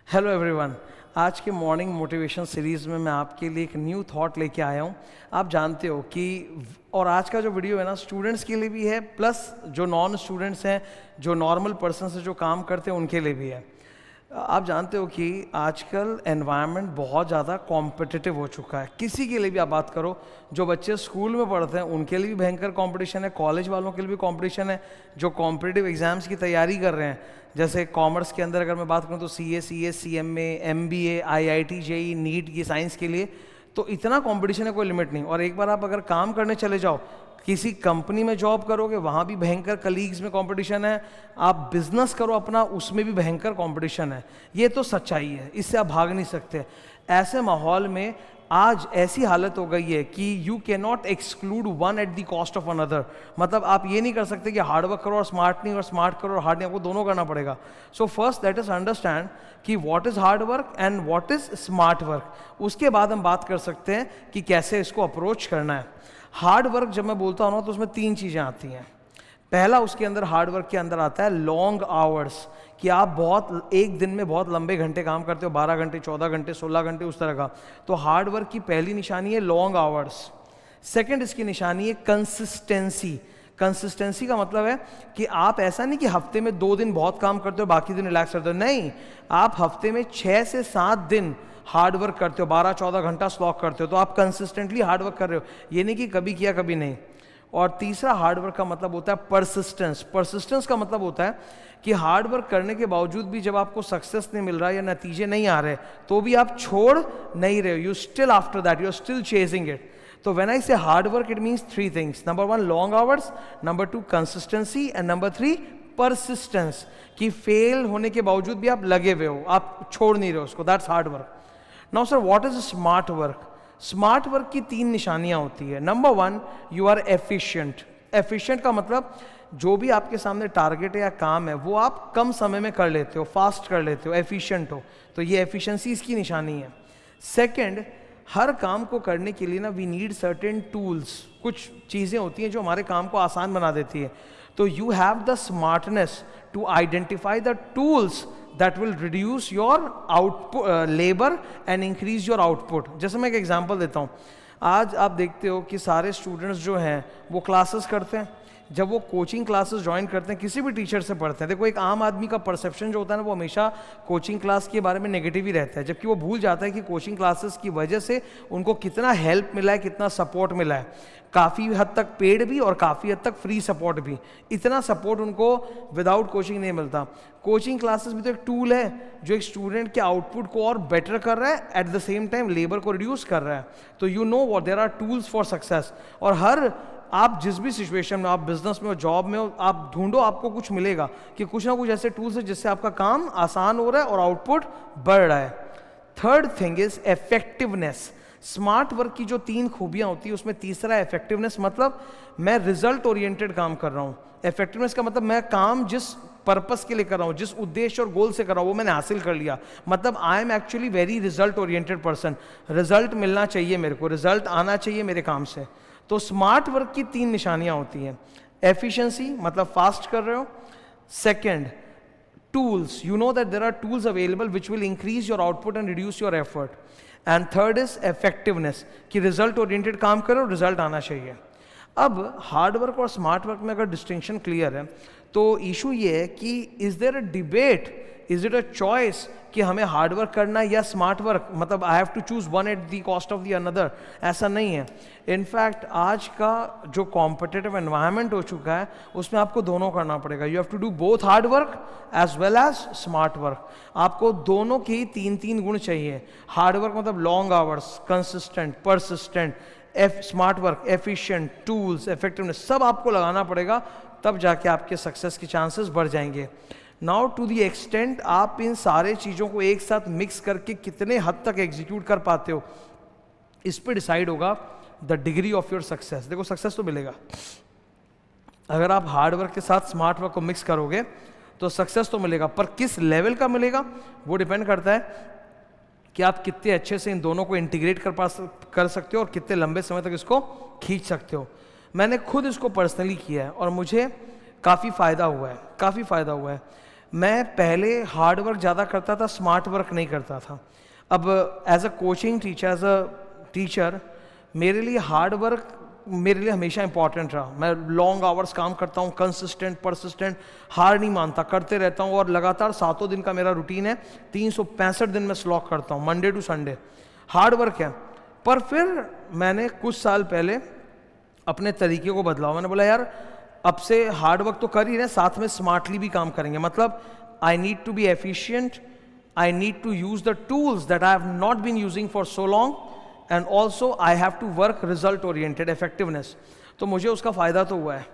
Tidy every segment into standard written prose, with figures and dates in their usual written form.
Hello everyone. आज के morning motivation series में मैं आपके लिए एक न्यू थॉट लेके आया हूँ। आप जानते हो कि और आज का जो वीडियो है ना स्टूडेंट्स के लिए भी है, प्लस जो नॉन स्टूडेंट्स हैं, जो नॉर्मल पर्सन से जो काम करते हैं उनके लिए भी है। आप जानते हो कि आजकल एनवायरनमेंट बहुत ज़्यादा कॉम्पिटिटिव हो चुका है। किसी के लिए भी आप बात करो, जो बच्चे स्कूल में पढ़ते हैं उनके लिए भी भयंकर कंपटीशन है, कॉलेज वालों के लिए भी कंपटीशन है, जो कॉम्पिटिटिव एग्जाम्स की तैयारी कर रहे हैं। जैसे कॉमर्स के अंदर अगर मैं बात करूँ तो CA, CS, CMA, MBA, IIT, JEE, NEET की साइंस के लिए तो इतना कंपटीशन है, कोई लिमिट नहीं। और एक बार आप अगर काम करने चले जाओ, किसी कंपनी में जॉब करोगे वहाँ भी भयंकर कलीग्स में कंपटीशन है, आप बिजनेस करो अपना उसमें भी भयंकर कंपटीशन है। ये तो सच्चाई है, इससे आप भाग नहीं सकते। ऐसे माहौल में आज ऐसी हालत हो गई है कि you can not exclude one at the cost of another. मतलब आप ये नहीं कर सकते कि हार्ड वर्क करो और स्मार्ट नहीं, और स्मार्ट करो और हार्ड नहीं, आपको दोनों करना पड़ेगा। So first let us understand कि what is hard work and what is smart work. उसके बाद हम बात कर सकते हैं कि कैसे इसको अप्रोच करना है। हार्ड वर्क जब मैं बोलता हूँ ना तो उसमें 3 चीज़ें आती हैं। पहला उसके अंदर हार्ड वर्क के अंदर आता है लॉन्ग आवर्स, कि आप बहुत एक दिन में बहुत लंबे घंटे काम करते हो, 12 घंटे, 14 घंटे, 16 घंटे, उस तरह का। तो हार्ड वर्क की पहली निशानी है लॉन्ग आवर्स। सेकंड इसकी निशानी है कंसिस्टेंसी। कंसिस्टेंसी का मतलब है कि आप ऐसा नहीं कि हफ्ते में 2 दिन बहुत काम करते हो बाकी दिन रिलैक्स करते हो, नहीं, आप हफ्ते में 6 से 7 दिन हार्ड वर्क करते हो, 12-14 घंटा स्लॉग करते हो, तो आप कंसिस्टेंटली हार्ड वर्क कर रहे हो। ये नहीं कि कभी किया कभी नहीं। और तीसरा हार्ड वर्क का मतलब होता है परसिस्टेंस। परसिस्टेंस का मतलब होता है कि हार्ड वर्क करने के बावजूद भी जब आपको सक्सेस नहीं मिल रहा या नतीजे नहीं आ रहे तो भी आप छोड़ नहीं रहे हो, you still after that, you are still chasing it. तो when I say hard work it means 3 things. Number 1 long hours, number 2 consistency, and number 3 persistence, कि फेल होने के बावजूद भी आप लगे हुए हो, आप छोड़ नहीं रहे हो उसको। That's hard work. Now sir what is smart work? Smart work की 3 निशानियां होती है। Number 1 you are efficient. Efficient का मतलब जो भी आपके सामने टारगेट है या काम है वो आप कम समय में कर लेते हो, फास्ट कर लेते हो, एफिशिएंट हो। तो ये एफिशिएंसी इसकी निशानी है। सेकंड, हर काम को करने के लिए ना वी नीड सर्टेन टूल्स। कुछ चीज़ें होती हैं जो हमारे काम को आसान बना देती है। तो you have the smartness to identify the tools that will reduce your output labor and increase your output। जैसे मैं एक एग्जांपल देता हूँ। आज आप देखते हो कि सारे स्टूडेंट्स जो हैं वो क्लासेस करते हैं। जब वो कोचिंग क्लासेस ज्वाइन करते हैं किसी भी टीचर से पढ़ते हैं, देखो एक आम आदमी का परसेप्शन जो होता है ना वो हमेशा कोचिंग क्लास के बारे में नेगेटिव ही रहता है, जबकि वो भूल जाता है कि कोचिंग क्लासेस की वजह से उनको कितना हेल्प मिला है, कितना सपोर्ट मिला है। काफ़ी हद तक पेड भी और काफ़ी हद तक फ्री सपोर्ट भी। इतना सपोर्ट उनको विदाउट कोचिंग नहीं मिलता। कोचिंग क्लासेस भी तो एक टूल है जो एक स्टूडेंट के आउटपुट को और बेटर कर रहा है, at the same time labour को रिड्यूस कर रहा है। तो you know what there are tools for success. और हर आप जिस भी सिचुएशन में, आप बिजनेस में हो, जॉब में हो, आप ढूंढो, आपको कुछ मिलेगा कि कुछ ना कुछ ऐसे टूल्स है जिससे आपका काम आसान हो रहा है और आउटपुट बढ़ रहा है। Third thing is effectiveness. Smart work की जो 3 खूबियां होती है उसमें तीसरा इफेक्टिवनेस, मतलब मैं रिजल्ट ओरिएंटेड काम कर रहा हूँ। इफेक्टिवनेस का मतलब मैं काम जिस पर्पस के लिए कर रहा हूँ, जिस उद्देश्य और गोल से कर रहा हूँ वो मैंने हासिल कर लिया। मतलब I am actually very result oriented person. Result मिलना चाहिए मेरे को, रिजल्ट आना चाहिए मेरे काम से। तो स्मार्ट वर्क की 3 निशानियां होती हैं। एफिशिएंसी मतलब फास्ट कर रहे हो। Second, tools, you know that there are tools available which will increase your output and reduce your effort. And third is effectiveness, कि रिजल्ट ओरिएंटेड काम करो, रिजल्ट आना चाहिए। अब हार्ड वर्क और स्मार्ट वर्क में अगर डिस्टिंक्शन क्लियर है तो इशू ये है कि is there a debate, is it a choice कि हमें हार्ड वर्क करना है या स्मार्ट वर्क, मतलब I have to choose one at the cost of the another. ऐसा नहीं है। इनफैक्ट आज का जो कॉम्पिटिटिव एनवायरनमेंट हो चुका है उसमें आपको दोनों करना पड़ेगा। You have to do both hard work as well as smart work. आपको दोनों के ही 3-3 गुण चाहिए। हार्ड वर्क मतलब long hours, consistent, persistent, smart work efficient, tools, effectiveness, सब आपको लगाना पड़ेगा, तब जाके आपके सक्सेस के चांसेस बढ़ जाएंगे। नाउ टू दी एक्सटेंट आप इन सारे चीज़ों को एक साथ मिक्स करके कितने हद तक एग्जीक्यूट कर पाते हो, इस पे डिसाइड होगा the degree of your success. देखो सक्सेस तो मिलेगा, अगर आप हार्ड वर्क के साथ स्मार्ट वर्क को मिक्स करोगे तो सक्सेस तो मिलेगा, पर किस लेवल का मिलेगा वो डिपेंड करता है कि आप कितने अच्छे से इन दोनों को इंटीग्रेट कर सकते हो और कितने लंबे समय तक इसको खींच सकते हो। मैंने खुद इसको पर्सनली किया है और मुझे काफ़ी फ़ायदा हुआ है, काफ़ी फ़ायदा हुआ है। मैं पहले हार्ड वर्क ज़्यादा करता था, स्मार्ट वर्क नहीं करता था। अब as a coaching teacher, as a teacher, मेरे लिए हार्ड वर्क मेरे लिए हमेशा इंपॉर्टेंट रहा। मैं लॉन्ग आवर्स काम करता हूँ, कंसिस्टेंट, परसिस्टेंट, हार नहीं मानता, करते रहता हूँ। और लगातार 7 दिन का मेरा रूटीन है, 365 दिन मैं स्लॉग करता हूँ, Monday to Sunday. Hard work है। पर फिर मैंने कुछ साल पहले अपने तरीके को बदलाव। मैंने बोला यार अब से हार्ड वर्क तो कर ही रहे, साथ में स्मार्टली भी काम करेंगे। मतलब I need to be efficient, I need to use the tools that I have not been using for so long, and also I have to work result oriented, effectiveness. तो मुझे उसका फ़ायदा तो हुआ है।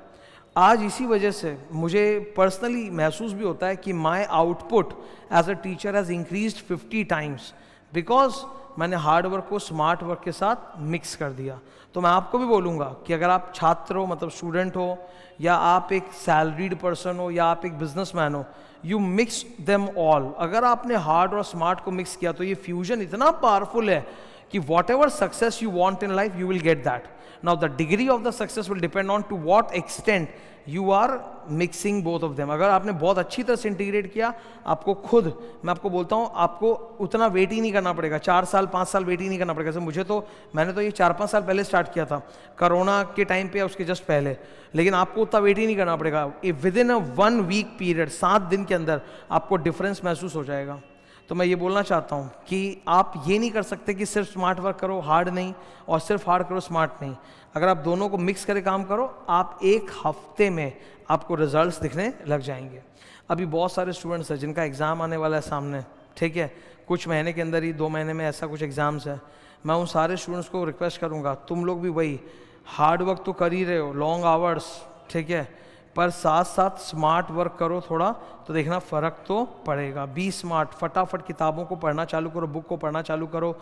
आज इसी वजह से मुझे पर्सनली महसूस भी होता है कि my output as a teacher has increased 50 times, because मैंने हार्ड वर्क को स्मार्ट वर्क के साथ मिक्स कर दिया। तो मैं आपको भी बोलूँगा कि अगर आप छात्र हो, मतलब स्टूडेंट हो, या आप एक सैलरीड पर्सन हो, या आप एक बिजनेसमैन हो, यू मिक्स देम ऑल। अगर आपने हार्ड और स्मार्ट को मिक्स किया तो ये फ्यूजन इतना पावरफुल है कि whatever success you want in life, you will get that. Now the degree of the success will depend on to what extent you are mixing both of them. अगर आपने बहुत अच्छी तरह से इंटीग्रेट किया, आपको खुद, मैं आपको बोलता हूँ, आपको उतना वेट ही नहीं करना पड़ेगा, 4 साल 5 साल वेट ही नहीं करना पड़ेगा। जैसे मुझे तो, मैंने तो ये 4-5 साल पहले स्टार्ट किया था, कोरोना के टाइम पे या उसके जस्ट पहले, लेकिन आपको उतना वेट ही नहीं करना पड़ेगा। Within a 1 week period, 7 दिन के अंदर आपको डिफरेंस महसूस हो जाएगा। तो मैं ये बोलना चाहता हूँ कि आप ये नहीं कर सकते कि सिर्फ स्मार्ट वर्क करो, हार्ड नहीं, और सिर्फ हार्ड करो, स्मार्ट नहीं। अगर आप दोनों को मिक्स करके काम करो, आप 1 हफ्ते में आपको रिजल्ट्स दिखने लग जाएंगे। अभी बहुत सारे स्टूडेंट्स हैं जिनका एग्ज़ाम आने वाला है सामने, ठीक है, कुछ महीने के अंदर ही, 2 महीने में ऐसा कुछ एग्ज़ाम्स है। मैं उन सारे स्टूडेंट्स को रिक्वेस्ट करूँगा, तुम लोग भी वही हार्ड वर्क तो कर ही रहे हो, लॉन्ग आवर्स, ठीक है, पर साथ साथ स्मार्ट वर्क करो थोड़ा, तो देखना फ़र्क तो पड़ेगा। बी स्मार्ट, फटाफट किताबों को पढ़ना चालू करो, बुक को पढ़ना चालू करो,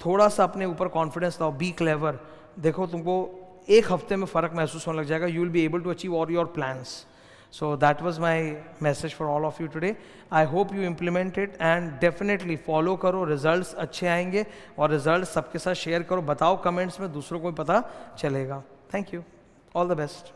थोड़ा सा अपने ऊपर कॉन्फिडेंस लाओ, बी क्लेवर। देखो तुमको 1 हफ्ते में फ़र्क महसूस होने लग जाएगा। You will be able to achieve all your plans. So that was my message for all of you today. I hope you implement it and definitely follow करो, रिजल्ट्स अच्छे आएंगे। और रिजल्ट सबके साथ शेयर करो, बताओ कमेंट्स में, दूसरों को भी पता चलेगा। Thank you, all the best.